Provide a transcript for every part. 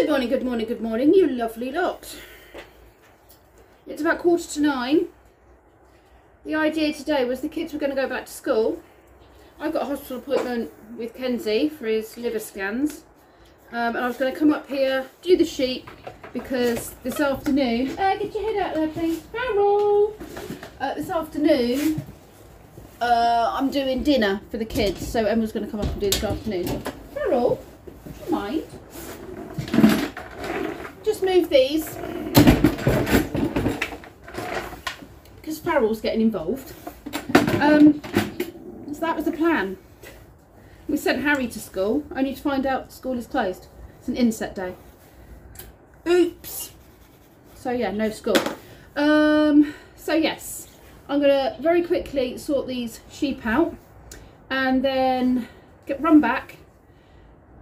Good morning, good morning, good morning, you lovely lot. It's about 9:15. The idea today was the kids were going to go back to school. I've got a hospital appointment with Kenzie for his liver scans. And I was going to come up here, do the sheep, because this afternoon... get your head out there, please. Farrell! This afternoon, I'm doing dinner for the kids, so Emma's going to come up and do this afternoon. Farrell, do you mind? Just move these, because Farrell's getting involved. So that was the plan. We sent Harry to school, only to find out school is closed. It's an inset day. Oops. So yeah, no school. So yes, I'm gonna very quickly sort these sheep out and then run back,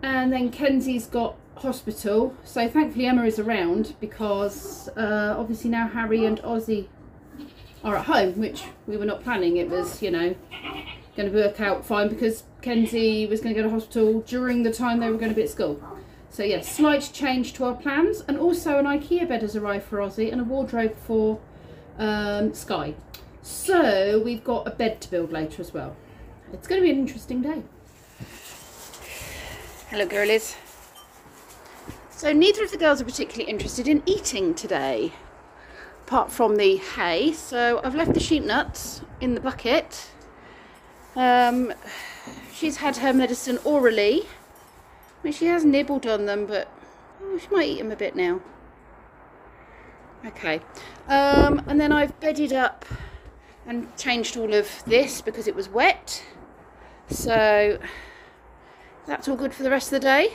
and then Kenzie's got hospital, so thankfully Emma is around, because obviously now Harry and Ozzy are at home, which we were not planning. It was, you know, going to work out fine because Kenzie was going to go to hospital during the time they were going to be at school. So yes, slight change to our plans, and also an IKEA bed has arrived for Ozzy and a wardrobe for Sky. So we've got a bed to build later as well. It's going to be an interesting day. Hello girlies. So neither of the girls are particularly interested in eating today, apart from the hay. So I've left the sheep nuts in the bucket. She's had her medicine orally. I mean, she has nibbled on them, but she might eat them a bit now. Okay. And then I've bedded up and changed all of this because it was wet. So that's all good for the rest of the day.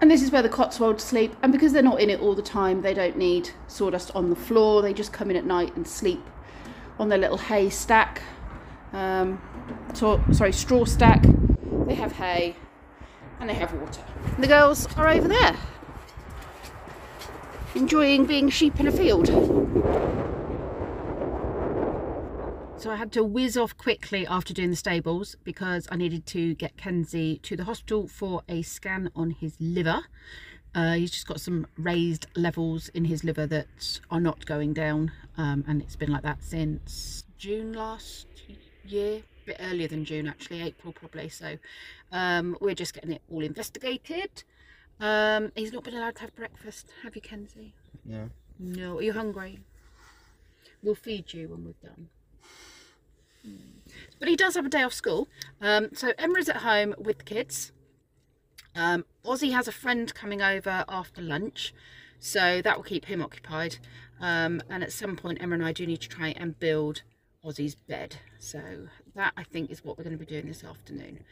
And this is where the Cotswolds sleep, and because they're not in it all the time, they don't need sawdust on the floor. They just come in at night and sleep on their little hay stack. Straw stack. They have hay and they have water. And the girls are over there enjoying being sheep in a field. So I had to whiz off quickly after doing the stables because I needed to get Kenzie to the hospital for a scan on his liver. He's just got some raised levels in his liver that are not going down, and it's been like that since June last year, a bit earlier than June actually, April probably. So we're just getting it all investigated. He's not been allowed to have breakfast, have you, Kenzie? No. No. Are you hungry? We'll feed you when we've done. But he does have a day off school. So Emma is at home with the kids. Ozzy has a friend coming over after lunch, so that will keep him occupied. And at some point Emma and I do need to try and build Ozzy's bed, so that I think is what we're going to be doing this afternoon.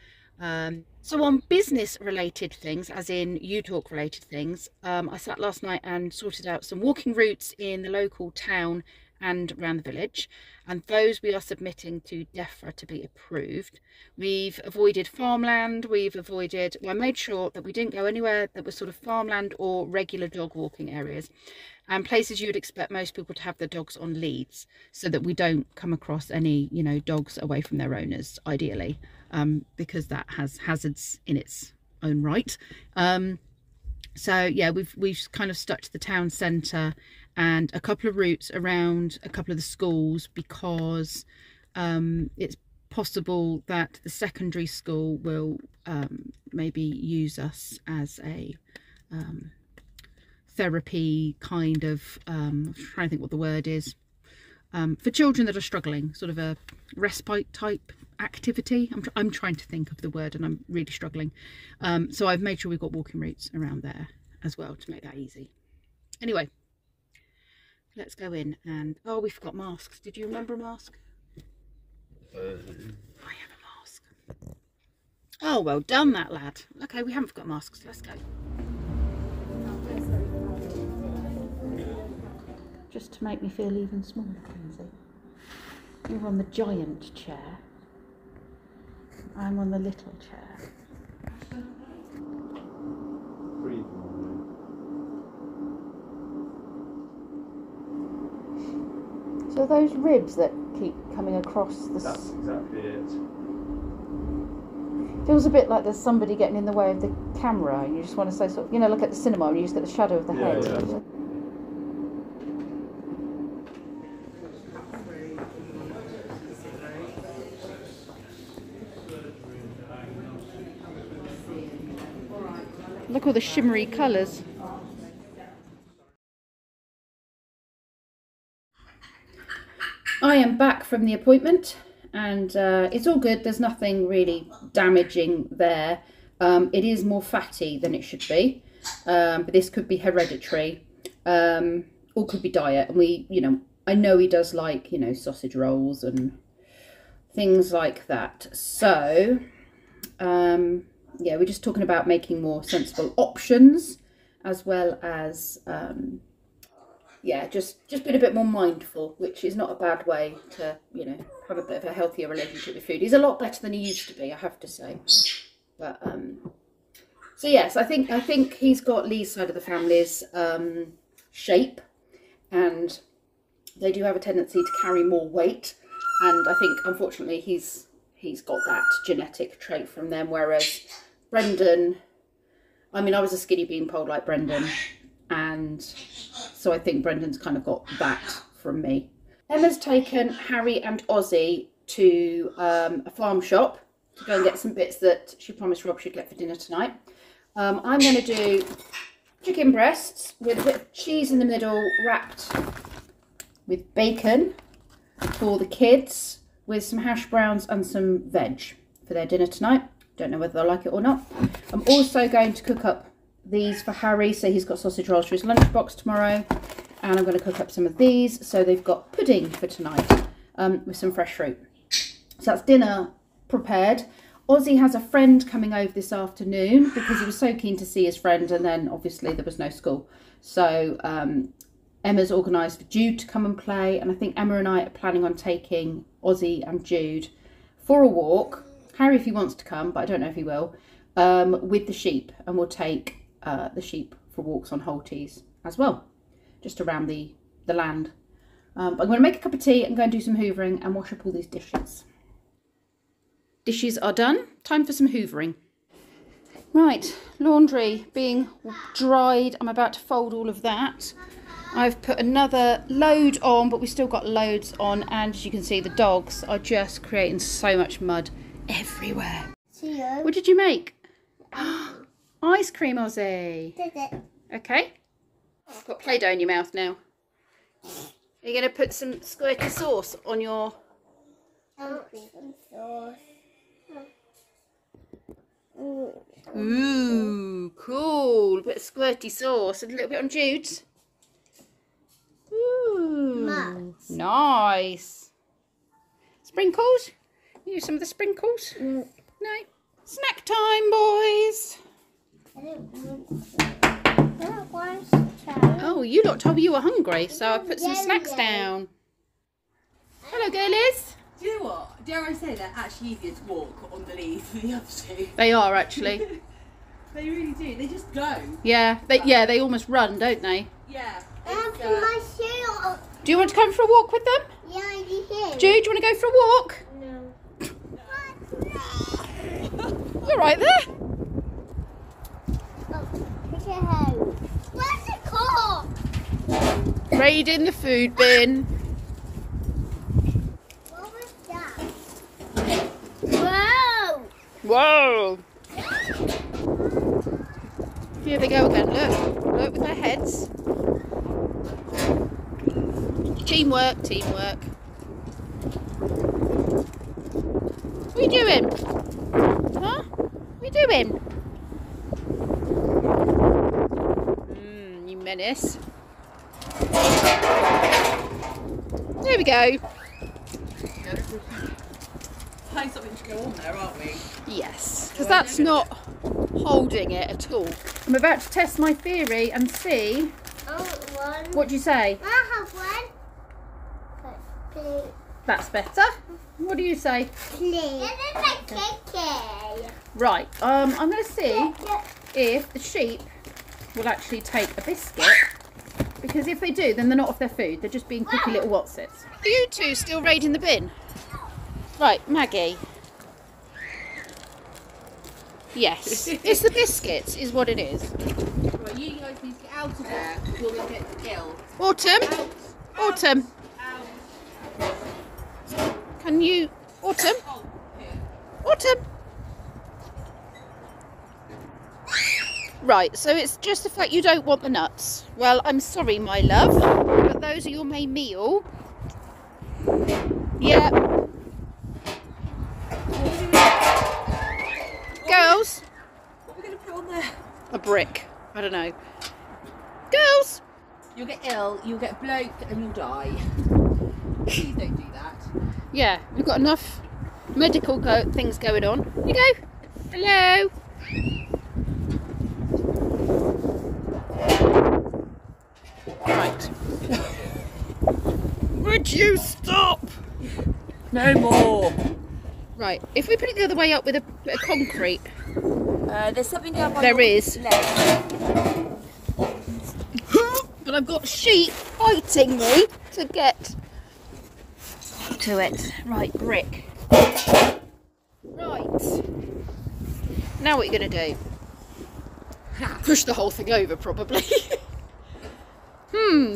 So on business related things, as in you talk related things, I sat last night and sorted out some walking routes in the local town and around the village, and those we are submitting to DEFRA to be approved. We've avoided farmland, I made sure that we didn't go anywhere that was sort of farmland or regular dog walking areas, and places you would expect most people to have their dogs on leads, so that we don't come across any, you know, dogs away from their owners, ideally, because that has hazards in its own right. So yeah, we've kind of stuck to the town centre and a couple of routes around a couple of the schools, because it's possible that the secondary school will maybe use us as a therapy kind of, I'm trying to think what the word is, for children that are struggling, sort of a respite type activity. I'm trying to think of the word and I'm really struggling. So I've made sure we've got walking routes around there as well to make that easy. Anyway, let's go in. And oh, we forgot masks. Did you remember a mask? I have a mask. Oh, well done, that lad. Okay, we haven't forgot masks. Let's go. Just to make me feel even smaller, Kenzie. You're on the giant chair. I'm on the little chair. So those ribs that keep coming across the... That's exactly it. Feels a bit like there's somebody getting in the way of the camera. You just want to say sort of, you know, look at the cinema and you just get the shadow of the head. Yeah. Look at all the shimmery colours. I am back from the appointment and it's all good. There's nothing really damaging there. It is more fatty than it should be, but this could be hereditary or could be diet. And we, you know, I know he does like, you know, sausage rolls and things like that. So, yeah, we're just talking about making more sensible options as well as, yeah, just being a bit more mindful, which is not a bad way to, you know, have a bit of a healthier relationship with food. He's a lot better than he used to be, I have to say. But so yes, I think he's got Lee's side of the family's shape, and they do have a tendency to carry more weight. And I think unfortunately he's got that genetic trait from them, whereas Brendan, I mean, I was a skinny beanpole like Brendan, and so I think Brendan's kind of got that from me. Emma's taken Harry and Ozzy to a farm shop to go and get some bits that she promised Rob she'd get for dinner tonight. I'm going to do chicken breasts with a bit of cheese in the middle, wrapped with bacon for the kids, with some hash browns and some veg for their dinner tonight. Don't know whether they'll like it or not. I'm also going to cook up these for Harry, so he's got sausage rolls for his lunchbox tomorrow, and I'm going to cook up some of these so they've got pudding for tonight with some fresh fruit. So that's dinner prepared. Ozzy has a friend coming over this afternoon because he was so keen to see his friend, and then obviously there was no school, so Emma's organised for Jude to come and play, and I think Emma and I are planning on taking Ozzy and Jude for a walk. Harry, if he wants to come, but I don't know if he will, with the sheep, and we'll take the sheep for walks on Holties as well, just around the land. I'm going to make a cup of tea and go and do some hoovering and wash up all these dishes. Dishes are done. Time for some hoovering. Right, laundry being dried. I'm about to fold all of that. I've put another load on, but we've still got loads on, and as you can see, the dogs are just creating so much mud everywhere. What did you make? Ice cream, Ozzy. Okay. Got Play-Doh in your mouth now. Are you going to put some squirty sauce on your... Ooh, cool. A bit of squirty sauce and a little bit on Jude's. Ooh, nice. Sprinkles? You do some of the sprinkles? No. Snack time, boys. Oh, you lot told me you were hungry, so I put some snacks down. Hello, girlies. Do you know what? Dare I say they're actually easier to walk on the lead than the other two? They are actually. They really do. They just go. Yeah, they almost run, don't they? Yeah. Do you want to come for a walk with them? Yeah, I do. Jude, do you want to go for a walk? No. You're right there. Where's the car? Raiding the food bin. What was that? Whoa! Whoa! Here they go again. Look with their heads. Teamwork, teamwork. What are you doing? Huh? What are you doing? You menace. There we go. Find something to go on there, aren't we? Yes, because that's not holding it at all. I'm about to test my theory and see. One. What do you say? I have one. That's better. What do you say? Please. Right. I'm going to see if the sheep will actually take a biscuit, because if they do, then they're not off their food. They're just being cookie little Watsits. Are you two still raiding the bin? Right, Maggie. Yes, it's the biscuits is what it is. Right, you guys need to get out of there. You're going to get ill. Autumn, Out. Autumn, Out. can you, Autumn, Oh, here. Autumn. Right, so it's just the fact you don't want the nuts. Well, I'm sorry, my love, but those are your main meal. Yeah. Girls. What are we going to put on there? A brick. I don't know. Girls. You'll get ill, you'll get bloke, and you'll die. Please don't do that. Yeah, we've got enough medical things going on. Here you go. Hello. Right. Would you stop? No more. Right, if we put it the other way up with a bit of concrete. There's something down by There your is. leg. But I've got sheep fighting me to get to it. Right, brick. Right. Now what are you going to do? Push the whole thing over, probably.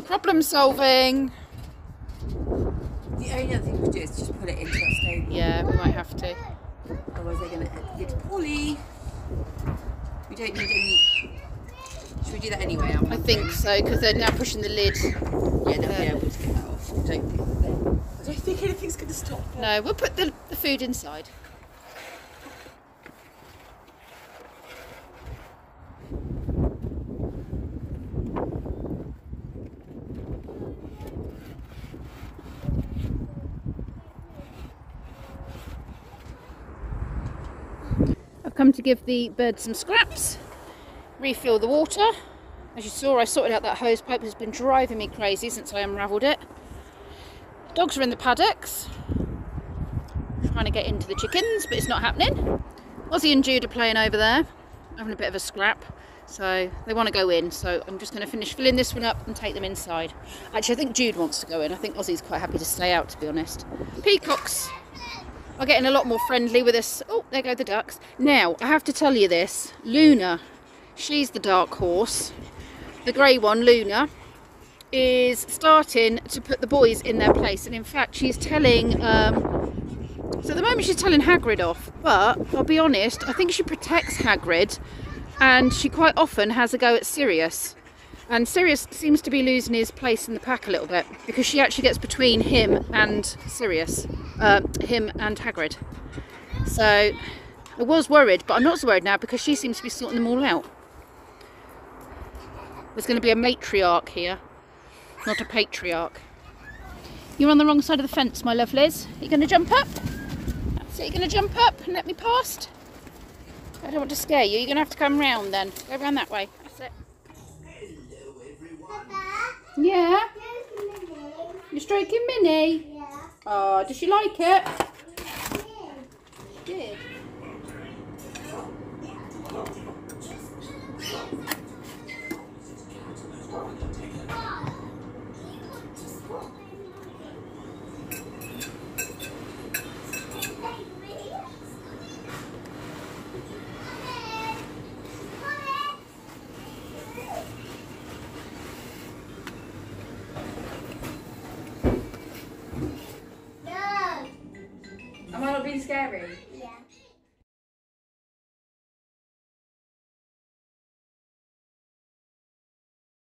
Problem solving. The only other thing we could do is just put it into a stable. Yeah, we might have to. Otherwise they're going to get poorly. We don't need any... Should we do that anyway? I think so, because they're now pushing the lid. Yeah, they'll be able to get that off. I don't think anything's going to stop them. No, we'll put the food inside. I've come to give the birds some scraps, refill the water. As you saw, I sorted out that hose pipe. It's been driving me crazy since I unravelled it. Dogs are in the paddocks, trying to get into the chickens, but it's not happening. Ozzy and Jude are playing over there, having a bit of a scrap. So they want to go in, so I'm just going to finish filling this one up and take them inside. Actually, I think Jude wants to go in. I think Ozzy's quite happy to stay out, to be honest. Peacocks are getting a lot more friendly with us. Oh, there go the ducks. Now, I have to tell you this. Luna, she's the dark horse. The grey one, Luna, is starting to put the boys in their place. And in fact, she's telling... so at the moment she's telling Hagrid off. But, I'll be honest, I think she protects Hagrid. And she quite often has a go at Sirius. And Sirius seems to be losing his place in the pack a little bit. Because she actually gets between him and Sirius. Him and Hagrid. So, I was worried, but I'm not so worried now because she seems to be sorting them all out. There's going to be a matriarch here, not a patriarch. You're on the wrong side of the fence, my love Liz. Are you going to jump up? That's it, you're going to jump up and let me past? I don't want to scare you. You're going to have to come round then. Go round that way. That's it. Hello, everyone. Yeah? There's Minnie. You're stroking Minnie? Yeah. Oh, does she like it? She did. Am I not being scary?